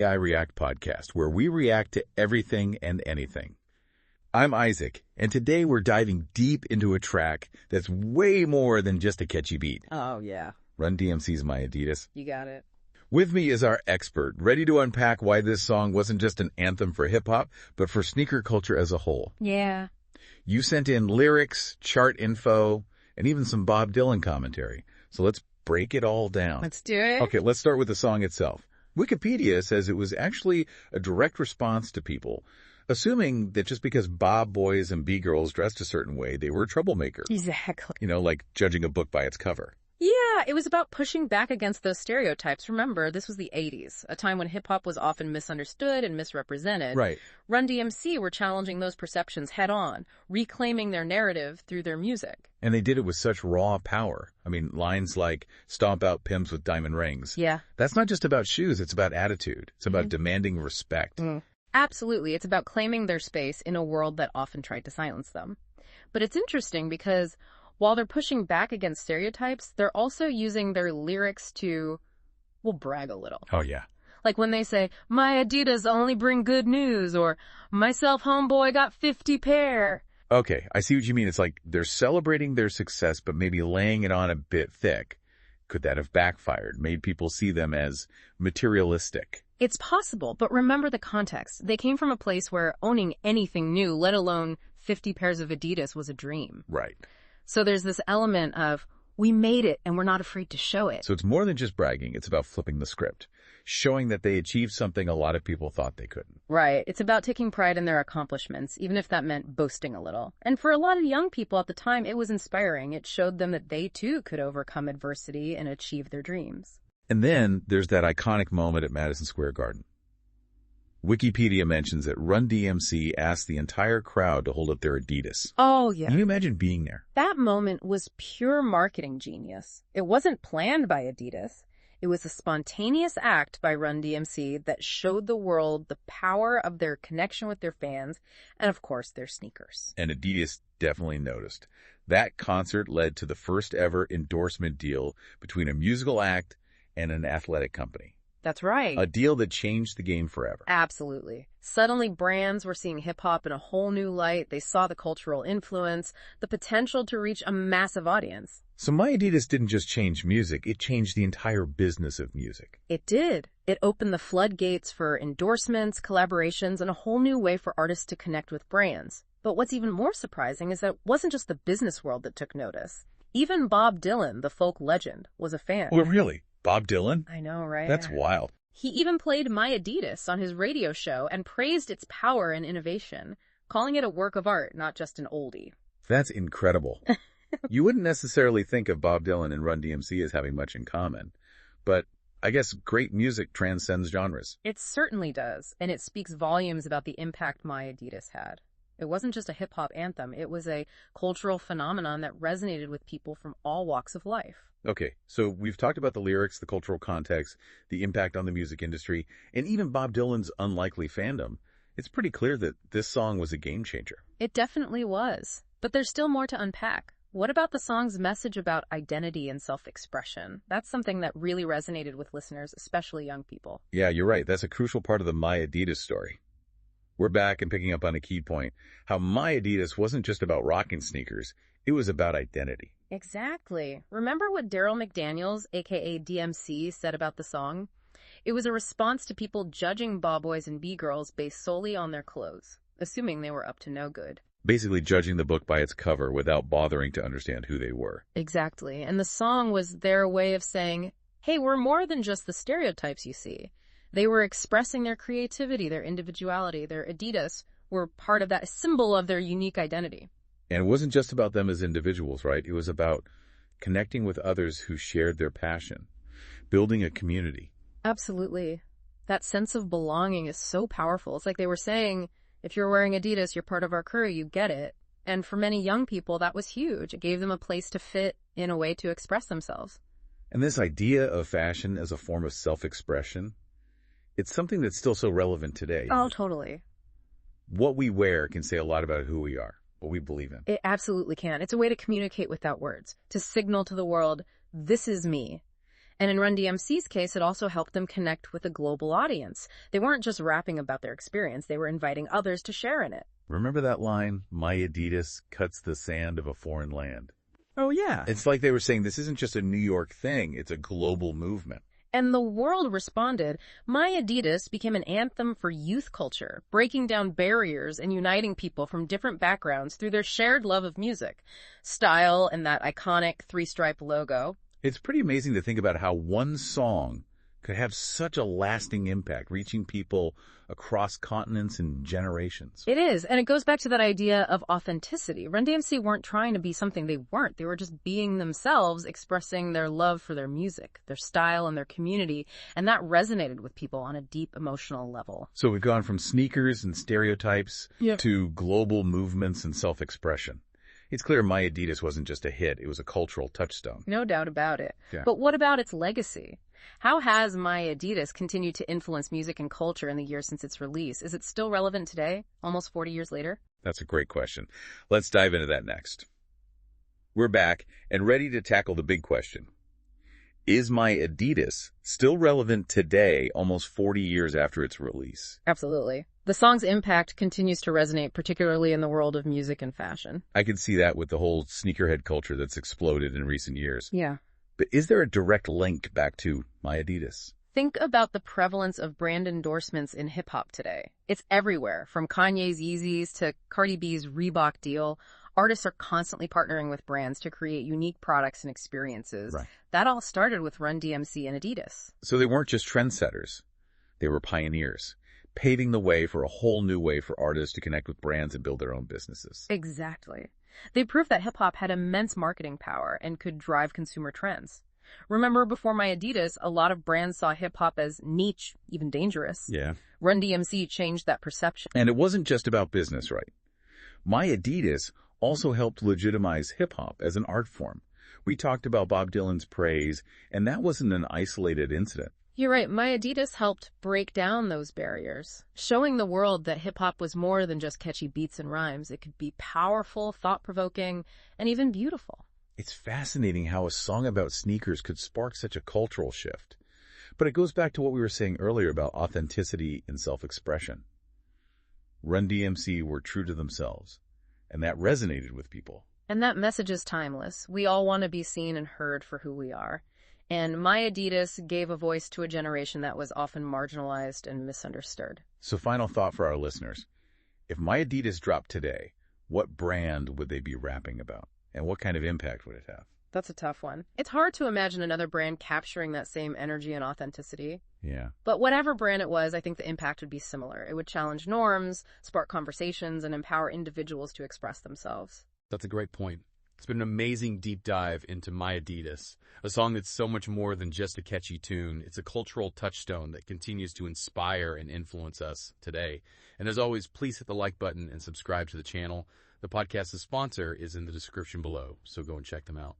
I React podcast, where we react to everything and anything. I'm Isaac, and today we're diving deep into a track that's way more than just a catchy beat. Oh, yeah. Run DMC's My Adidas. You got it. With me is our expert, ready to unpack why this song wasn't just an anthem for hip-hop, but for sneaker culture as a whole. Yeah. You sent in lyrics, chart info, and even some Bob Dylan commentary. So let's break it all down. Let's do it. Okay, let's start with the song itself. Wikipedia says it was actually a direct response to people, assuming that just because Bob boys and B-girls dressed a certain way, they were a troublemaker. Exactly. You know, like judging a book by its cover. Yeah, it was about pushing back against those stereotypes. Remember, this was the 80s, a time when hip-hop was often misunderstood and misrepresented. Right. Run DMC were challenging those perceptions head-on, reclaiming their narrative through their music. And they did it with such raw power. I mean, lines like, stomp out pimps with diamond rings. Yeah. That's not just about shoes, it's about attitude. It's about demanding respect. Absolutely. It's about claiming their space in a world that often tried to silence them. But it's interesting because while they're pushing back against stereotypes, they're also using their lyrics to, well, brag a little. Oh, yeah. Like when they say, my Adidas only bring good news, or myself homeboy got 50 pair. Okay, I see what you mean. It's like they're celebrating their success, but maybe laying it on a bit thick. Could that have backfired, made people see them as materialistic? It's possible, but remember the context. They came from a place where owning anything new, let alone 50 pairs of Adidas, was a dream. Right. So there's this element of, we made it and we're not afraid to show it. So it's more than just bragging. It's about flipping the script, showing that they achieved something a lot of people thought they couldn't. Right. It's about taking pride in their accomplishments, even if that meant boasting a little. And for a lot of young people at the time, it was inspiring. It showed them that they too could overcome adversity and achieve their dreams. And then there's that iconic moment at Madison Square Garden. Wikipedia mentions that Run DMC asked the entire crowd to hold up their Adidas. Oh, yeah. Can you imagine being there? That moment was pure marketing genius. It wasn't planned by Adidas. It was a spontaneous act by Run DMC that showed the world the power of their connection with their fans and, of course, their sneakers. And Adidas definitely noticed. That concert led to the first ever endorsement deal between a musical act and an athletic company. That's right. A deal that changed the game forever. Absolutely. Suddenly, brands were seeing hip-hop in a whole new light. They saw the cultural influence, the potential to reach a massive audience. So My Adidas didn't just change music, it changed the entire business of music. It did. It opened the floodgates for endorsements, collaborations, and a whole new way for artists to connect with brands. But what's even more surprising is that it wasn't just the business world that took notice. Even Bob Dylan, the folk legend, was a fan. Well, really? Bob Dylan? I know, right? That's wild. He even played My Adidas on his radio show and praised its power and innovation, calling it a work of art, not just an oldie. That's incredible. You wouldn't necessarily think of Bob Dylan and Run DMC as having much in common, but I guess great music transcends genres. It certainly does, and it speaks volumes about the impact My Adidas had. It wasn't just a hip-hop anthem, it was a cultural phenomenon that resonated with people from all walks of life. Okay, so we've talked about the lyrics, the cultural context, the impact on the music industry, and even Bob Dylan's unlikely fandom. It's pretty clear that this song was a game changer. It definitely was. But there's still more to unpack. What about the song's message about identity and self-expression? That's something that really resonated with listeners, especially young people. Yeah, you're right. That's a crucial part of the My Adidas story. We're back and picking up on a key point, how My Adidas wasn't just about rocking sneakers, it was about identity. Exactly. Remember what Daryl McDaniels, aka DMC, said about the song? It was a response to people judging Bob boys and B-girls based solely on their clothes, assuming they were up to no good. Basically judging the book by its cover without bothering to understand who they were. Exactly. And the song was their way of saying, hey, we're more than just the stereotypes you see. They were expressing their creativity, their individuality. Their Adidas were part of that symbol of their unique identity. And it wasn't just about them as individuals, right? It was about connecting with others who shared their passion, building a community. Absolutely. That sense of belonging is so powerful. It's like they were saying, if you're wearing Adidas, you're part of our crew, you get it. And for many young people, that was huge. It gave them a place to fit in a way to express themselves. And this idea of fashion as a form of self-expression, it's something that's still so relevant today. Oh, totally. What we wear can say a lot about who we are, what we believe in. It absolutely can. It's a way to communicate without words, to signal to the world, this is me. And in Run DMC's case, it also helped them connect with a global audience. They weren't just rapping about their experience, they were inviting others to share in it. Remember that line, "My Adidas cuts the sand of a foreign land"? Oh, yeah. It's like they were saying this isn't just a New York thing, it's a global movement. And the world responded. My Adidas became an anthem for youth culture, breaking down barriers and uniting people from different backgrounds through their shared love of music, style, and that iconic three-stripe logo. It's pretty amazing to think about how one song could have such a lasting impact, reaching people across continents and generations. It is, and it goes back to that idea of authenticity. Run DMC weren't trying to be something they weren't. They were just being themselves, expressing their love for their music, their style, and their community, and that resonated with people on a deep emotional level. So we've gone from sneakers and stereotypes to global movements and self-expression. It's clear My Adidas wasn't just a hit, it was a cultural touchstone. No doubt about it. Yeah. But what about its legacy? How has My Adidas continued to influence music and culture in the years since its release? Is it still relevant today, almost 40 years later? That's a great question. Let's dive into that next. We're back and ready to tackle the big question. Is My Adidas still relevant today, almost 40 years after its release? Absolutely. The song's impact continues to resonate, particularly in the world of music and fashion. I can see that with the whole sneakerhead culture that's exploded in recent years. Yeah. But is there a direct link back to My Adidas? Think about the prevalence of brand endorsements in hip-hop today. It's everywhere, from Kanye's Yeezys to Cardi B's Reebok deal. Artists are constantly partnering with brands to create unique products and experiences. Right. That all started with Run DMC and Adidas. So they weren't just trendsetters. They were pioneers, paving the way for a whole new way for artists to connect with brands and build their own businesses. Exactly. They proved that hip-hop had immense marketing power and could drive consumer trends. Remember, before My Adidas, a lot of brands saw hip-hop as niche, even dangerous. Yeah. Run DMC changed that perception. And it wasn't just about business, right? My Adidas also helped legitimize hip-hop as an art form. We talked about Bob Dylan's praise, and that wasn't an isolated incident. You're right. My Adidas helped break down those barriers, showing the world that hip-hop was more than just catchy beats and rhymes. It could be powerful, thought-provoking, and even beautiful. It's fascinating how a song about sneakers could spark such a cultural shift. But it goes back to what we were saying earlier about authenticity and self-expression. Run DMC were true to themselves, and that resonated with people. And that message is timeless. We all want to be seen and heard for who we are. And My Adidas gave a voice to a generation that was often marginalized and misunderstood. So final thought for our listeners. If My Adidas dropped today, what brand would they be rapping about? And what kind of impact would it have? That's a tough one. It's hard to imagine another brand capturing that same energy and authenticity. Yeah. But whatever brand it was, I think the impact would be similar. It would challenge norms, spark conversations, and empower individuals to express themselves. That's a great point. It's been an amazing deep dive into My Adidas, a song that's so much more than just a catchy tune. It's a cultural touchstone that continues to inspire and influence us today. And as always, please hit the like button and subscribe to the channel. The podcast's sponsor is in the description below, so go and check them out.